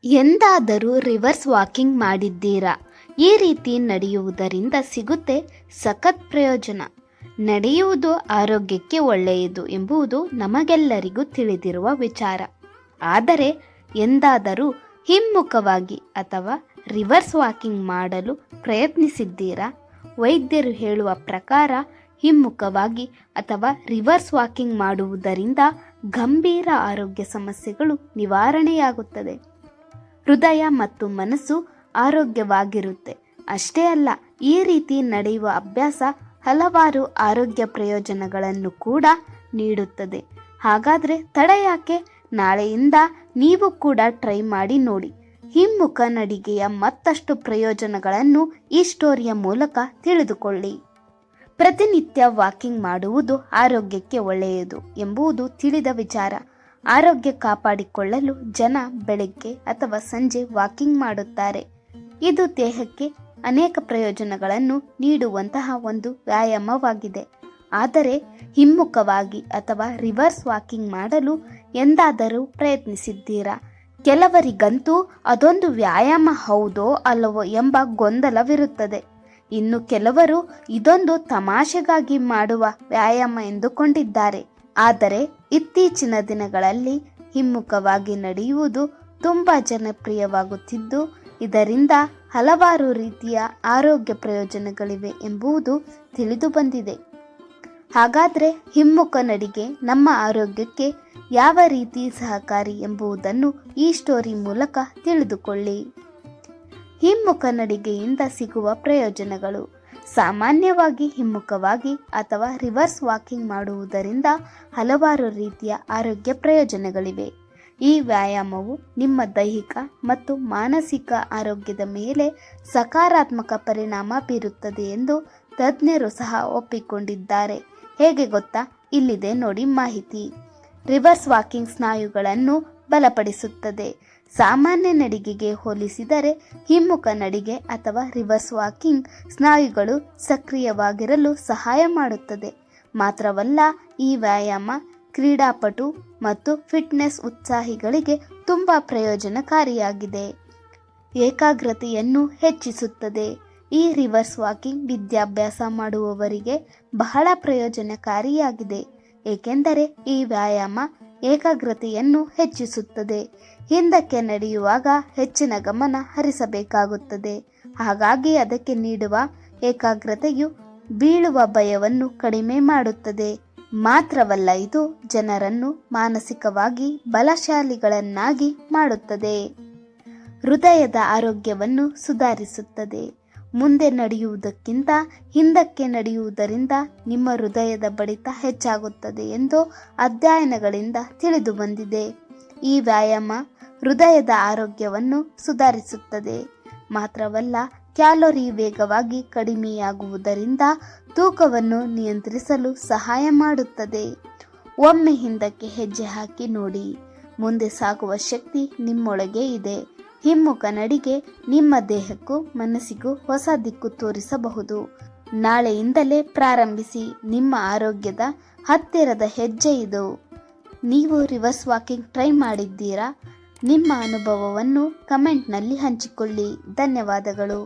ಎಂದಾದರೂ reverse walking ಮಾಡಿದ್ದೀರಾ? ಈ ರೀತಿ ನಡೆಯುವುದರಿಂದ ಸಿಗುತ್ತೆ ಸಖತ್ ಪ್ರಯೋಜನ. ನಡೆಯುವುದು ಆರೋಗ್ಯಕ್ಕೆ ಒಳ್ಳೆಯದು ಎಂಬುದು ನಮಗೆಲ್ಲರಿಗೂ ತಿಳಿದಿರುವ ವಿಚಾರ. ಆದರೆ ಎಂದಾದರೂ ಹಿಮ್ಮುಖವಾಗಿ ಅಥವಾ ರಿವರ್ಸ್ ವಾಕಿಂಗ್ ಮಾಡಲು ಪ್ರಯತ್ನಿಸಿದ್ದೀರಾ? ವೈದ್ಯರು ಹೇಳುವ ಪ್ರಕಾರ ಹಿಮ್ಮುಖವಾಗಿ ಅಥವಾ ರಿವರ್ಸ್ ವಾಕಿಂಗ್ ಮಾಡುವುದರಿಂದ ಗಂಭೀರ ಆರೋಗ್ಯ ಸಮಸ್ಯೆಗಳು ನಿವಾರಣೆಯಾಗುತ್ತದೆ. ಹೃದಯ ಮತ್ತು ಮನಸ್ಸು ಆರೋಗ್ಯವಾಗಿರುತ್ತೆ. ಅಷ್ಟೇ ಅಲ್ಲ, ಈ ರೀತಿ ನಡೆಯುವ ಅಭ್ಯಾಸ ಹಲವಾರು ಆರೋಗ್ಯ ಪ್ರಯೋಜನಗಳನ್ನು ಕೂಡ ನೀಡುತ್ತದೆ. ಹಾಗಾದರೆ ತಡ ಯಾಕೆ? ನಾಳೆಯಿಂದ ನೀವು ಕೂಡ ಟ್ರೈ ಮಾಡಿ ನೋಡಿ. ಹಿಮ್ಮುಖ ನಡಿಗೆಯ ಮತ್ತಷ್ಟು ಪ್ರಯೋಜನಗಳನ್ನು ಈ ಸ್ಟೋರಿಯ ಮೂಲಕ ತಿಳಿದುಕೊಳ್ಳಿ. ಪ್ರತಿನಿತ್ಯ ವಾಕಿಂಗ್ ಮಾಡುವುದು ಆರೋಗ್ಯಕ್ಕೆ ಒಳ್ಳೆಯದು ಎಂಬುದು ತಿಳಿದ ವಿಚಾರ. ಆರೋಗ್ಯ ಕಾಪಾಡಿಕೊಳ್ಳಲು ಜನ ಬೆಳಗ್ಗೆ ಅಥವಾ ಸಂಜೆ ವಾಕಿಂಗ್ ಮಾಡುತ್ತಾರೆ. ಇದು ದೇಹಕ್ಕೆ ಅನೇಕ ಪ್ರಯೋಜನಗಳನ್ನು ನೀಡುವಂತಹ ಒಂದು ವ್ಯಾಯಾಮವಾಗಿದೆ. ಆದರೆ ಹಿಮ್ಮುಖವಾಗಿ ಅಥವಾ ರಿವರ್ಸ್ ವಾಕಿಂಗ್ ಮಾಡಲು ಎಂದಾದರೂ ಪ್ರಯತ್ನಿಸಿದ್ದೀರಾ? ಕೆಲವರಿಗಂತೂ ಅದೊಂದು ವ್ಯಾಯಾಮ ಹೌದೋ ಅಲ್ಲವೋ ಎಂಬ ಗೊಂದಲವಿರುತ್ತದೆ. ಇನ್ನು ಕೆಲವರು ಇದೊಂದು ತಮಾಷೆಗಾಗಿ ಮಾಡುವ ವ್ಯಾಯಾಮ ಎಂದುಕೊಂಡಿದ್ದಾರೆ. ಆದರೆ ಇತ್ತೀಚಿನ ದಿನಗಳಲ್ಲಿ ಹಿಮ್ಮುಖವಾಗಿ ನಡೆಯುವುದು ತುಂಬ ಜನಪ್ರಿಯವಾಗುತ್ತಿದ್ದು, ಇದರಿಂದ ಹಲವಾರು ರೀತಿಯ ಆರೋಗ್ಯ ಪ್ರಯೋಜನಗಳಿವೆ ಎಂಬುದು ತಿಳಿದು ಬಂದಿದೆ. ಹಾಗಾದರೆ ಹಿಮ್ಮುಖ ನಡಿಗೆ ನಮ್ಮ ಆರೋಗ್ಯಕ್ಕೆ ಯಾವ ರೀತಿ ಸಹಕಾರಿ ಎಂಬುದನ್ನು ಈ ಸ್ಟೋರಿ ಮೂಲಕ ತಿಳಿದುಕೊಳ್ಳಿ. ಹಿಮ್ಮುಖ ನಡಿಗೆಯಿಂದ ಸಿಗುವ ಪ್ರಯೋಜನಗಳು. ಸಾಮಾನ್ಯವಾಗಿ ಹಿಮ್ಮುಖವಾಗಿ ಅಥವಾ ರಿವರ್ಸ್ ವಾಕಿಂಗ್ ಮಾಡುವುದರಿಂದ ಹಲವಾರು ರೀತಿಯ ಆರೋಗ್ಯ ಪ್ರಯೋಜನಗಳಿವೆ. ಈ ವ್ಯಾಯಾಮವು ನಿಮ್ಮ ದೈಹಿಕ ಮತ್ತು ಮಾನಸಿಕ ಆರೋಗ್ಯದ ಮೇಲೆ ಸಕಾರಾತ್ಮಕ ಪರಿಣಾಮ ಬೀರುತ್ತದೆ ಎಂದು ತಜ್ಞರು ಸಹ ಒಪ್ಪಿಕೊಂಡಿದ್ದಾರೆ. ಹೇಗೆ ಗೊತ್ತಾ? ಇಲ್ಲಿದೆ ನೋಡಿ ಮಾಹಿತಿ. ರಿವರ್ಸ್ ವಾಕಿಂಗ್ ಸ್ನಾಯುಗಳನ್ನು ಬಲಪಡಿಸುತ್ತದೆ. ಸಾಮಾನ್ಯ ನಡಿಗೆಗೆ ಹೋಲಿಸಿದರೆ ಹಿಮ್ಮುಖ ನಡಿಗೆ ಅಥವಾ ರಿವರ್ಸ್ ವಾಕಿಂಗ್ ಸ್ನಾಯುಗಳು ಸಕ್ರಿಯವಾಗಿರಲು ಸಹಾಯ ಮಾಡುತ್ತದೆ. ಮಾತ್ರವಲ್ಲ, ಈ ವ್ಯಾಯಾಮ ಕ್ರೀಡಾಪಟು ಮತ್ತು ಫಿಟ್ನೆಸ್ ಉತ್ಸಾಹಿಗಳಿಗೆ ತುಂಬ ಪ್ರಯೋಜನಕಾರಿಯಾಗಿದೆ. ಏಕಾಗ್ರತೆಯನ್ನು ಹೆಚ್ಚಿಸುತ್ತದೆ. ಈ ರಿವರ್ಸ್ ವಾಕಿಂಗ್ ವಿದ್ಯಾಭ್ಯಾಸ ಮಾಡುವವರಿಗೆ ಬಹಳ ಪ್ರಯೋಜನಕಾರಿಯಾಗಿದೆ, ಏಕೆಂದರೆ ಈ ವ್ಯಾಯಾಮ ಏಕಾಗ್ರತೆಯನ್ನು ಹೆಚ್ಚಿಸುತ್ತದೆ. ಹಿಂದಕ್ಕೆ ನಡೆಯುವಾಗ ಹೆಚ್ಚಿನ ಗಮನ ಹರಿಸಬೇಕಾಗುತ್ತದೆ. ಹಾಗಾಗಿ ಅದಕ್ಕೆ ನೀಡುವ ಏಕಾಗ್ರತೆಯು ಬೀಳುವ ಭಯವನ್ನು ಕಡಿಮೆ ಮಾಡುತ್ತದೆ. ಮಾತ್ರವಲ್ಲ, ಇದು ಜನರನ್ನು ಮಾನಸಿಕವಾಗಿ ಬಲಶಾಲಿಗಳನ್ನಾಗಿ ಮಾಡುತ್ತದೆ. ಹೃದಯದ ಆರೋಗ್ಯವನ್ನು ಸುಧಾರಿಸುತ್ತದೆ. ಮುಂದೆ ನಡೆಯುವುದಕ್ಕಿಂತ ಹಿಂದಕ್ಕೆ ನಡೆಯುವುದರಿಂದ ನಿಮ್ಮ ಹೃದಯದ ಬಡಿತ ಹೆಚ್ಚಾಗುತ್ತದೆ ಎಂದು ಅಧ್ಯಯನಗಳಿಂದ ತಿಳಿದು ಬಂದಿದೆ. ಈ ವ್ಯಾಯಾಮ ಹೃದಯದ ಆರೋಗ್ಯವನ್ನು ಸುಧಾರಿಸುತ್ತದೆ. ಮಾತ್ರವಲ್ಲ, ಕ್ಯಾಲೋರಿ ವೇಗವಾಗಿ ಕಡಿಮೆಯಾಗುವುದರಿಂದ ತೂಕವನ್ನು ನಿಯಂತ್ರಿಸಲು ಸಹಾಯ ಮಾಡುತ್ತದೆ. ಒಮ್ಮೆ ಹಿಂದಕ್ಕೆ ಹೆಜ್ಜೆ ಹಾಕಿ ನೋಡಿ, ಮುಂದೆ ಸಾಗುವ ಶಕ್ತಿ ನಿಮ್ಮೊಳಗೆ ಇದೆ. ಹಿಮ್ಮುಖ ನಡಿಗೆ ನಿಮ್ಮ ದೇಹಕ್ಕೂ ಮನಸ್ಸಿಗೂ ಹೊಸ ದಿಕ್ಕು ತೋರಿಸಬಹುದು. ನಾಳೆಯಿಂದಲೇ ಪ್ರಾರಂಭಿಸಿ. ನಿಮ್ಮ ಆರೋಗ್ಯದ ಹತ್ತಿರದ ಹೆಜ್ಜೆ ಇದು. ನೀವು ರಿವರ್ಸ್ ವಾಕಿಂಗ್ ಟ್ರೈ ಮಾಡಿದ್ದೀರಾ? ನಿಮ್ಮ ಅನುಭವವನ್ನು ಕಮೆಂಟ್ನಲ್ಲಿ ಹಂಚಿಕೊಳ್ಳಿ. ಧನ್ಯವಾದಗಳು.